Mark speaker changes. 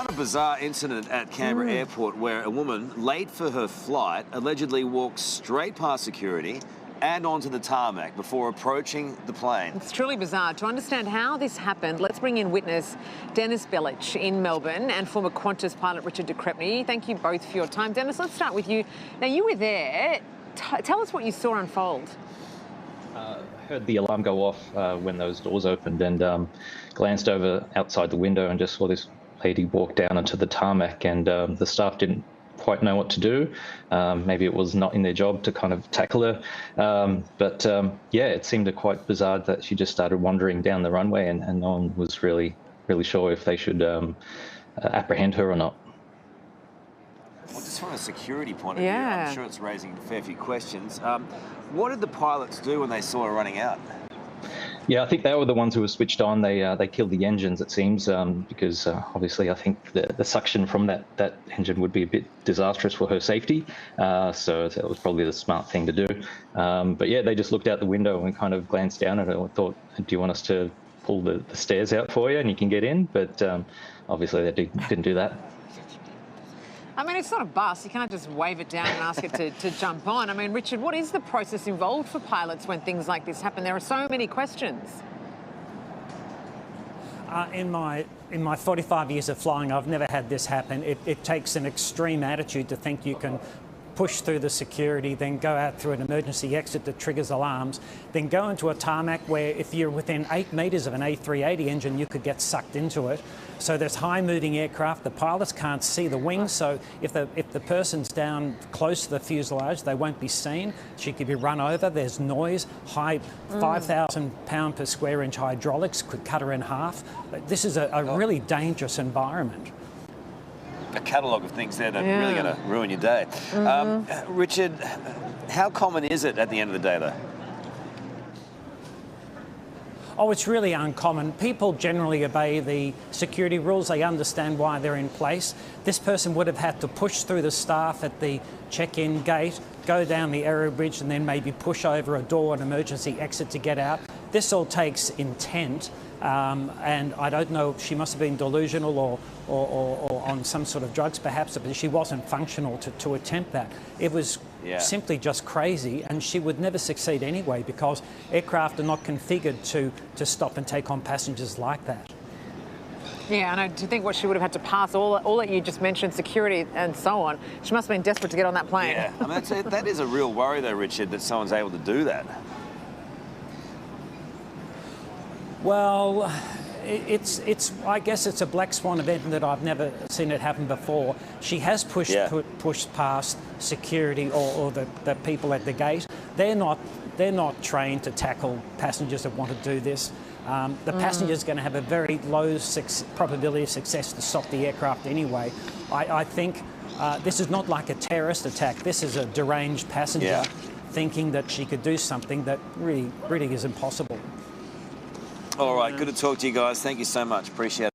Speaker 1: A bizarre incident at Canberra Airport where a woman, late for her flight, allegedly walked straight past security and onto the tarmac before approaching the plane.
Speaker 2: It's truly bizarre. To understand how this happened, let's bring in witness Dennis Bellich in Melbourne and former Qantas pilot Richard de Crespigny. Thank you both for your time. Dennis, let's start with you. Now, you were there. Tell us what you saw unfold.
Speaker 3: I heard the alarm go off when those doors opened and glanced over outside the window and just saw this lady walk down onto the tarmac, and the staff didn't quite know what to do. Maybe it was not in their job to kind of tackle her. But yeah, it seemed quite bizarre that she just started wandering down the runway and no one was really sure if they should apprehend her or not.
Speaker 1: Well, just from a security point of view, I'm sure it's raising a fair few questions. What did the pilots do when they saw her running out?
Speaker 3: Yeah, I think they were the ones who were switched on. They killed the engines, it seems, because obviously I think the suction from that engine would be a bit disastrous for her safety. So that was probably the smart thing to do. But yeah, they just looked out the window and kind of glanced down at her and thought, do you want us to pull the stairs out for you and you can get in? But obviously they didn't do that.
Speaker 2: I mean, it's not a bus. You can't just wave it down and ask it to jump on. I mean, Richard, what is the process involved for pilots when things like this happen? There are so many questions.
Speaker 4: In my 45 years of flying, I've never had this happen. It takes an extreme attitude to think you can push through the security, then go out through an emergency exit that triggers alarms, then go into a tarmac where if you're within 8 metres of an A380 engine, you could get sucked into it. So there's high-moving aircraft. The pilots can't see the wings, so if the person's down close to the fuselage, they won't be seen. She could be run over. There's noise. High 5,000 pound per square inch hydraulics could cut her in half. But this is a really dangerous environment.
Speaker 1: A catalogue of things there that are really going to ruin your day. Richard, how common is it at the end of the day, though?
Speaker 4: Oh, it's really uncommon. People generally obey the security rules. They understand why they're in place. This person would have had to push through the staff at the check-in gate, go down the aero bridge and then maybe push over a door, an emergency exit to get out. This all takes intent. And I don't know, she must have been delusional or on some sort of drugs perhaps, but she wasn't functional to attempt that. It was simply just crazy, and she would never succeed anyway because aircraft are not configured to stop and take on passengers like that.
Speaker 2: Yeah, and I do think what she would have had to pass, all that you just mentioned, security and so on, she must have been desperate to get on that plane.
Speaker 1: Yeah, I mean, that is a real worry though, Richard, that someone's able to do that.
Speaker 4: Well, I guess it's a black swan event that I've never seen it happen before. She has pushed past security or the people at the gate. They're not trained to tackle passengers that want to do this. The passenger's going to have a very low probability of success to stop the aircraft anyway. I think this is not like a terrorist attack. This is a deranged passenger thinking that she could do something that really is impossible.
Speaker 1: All right, good to talk to you guys. Thank you so much. Appreciate it.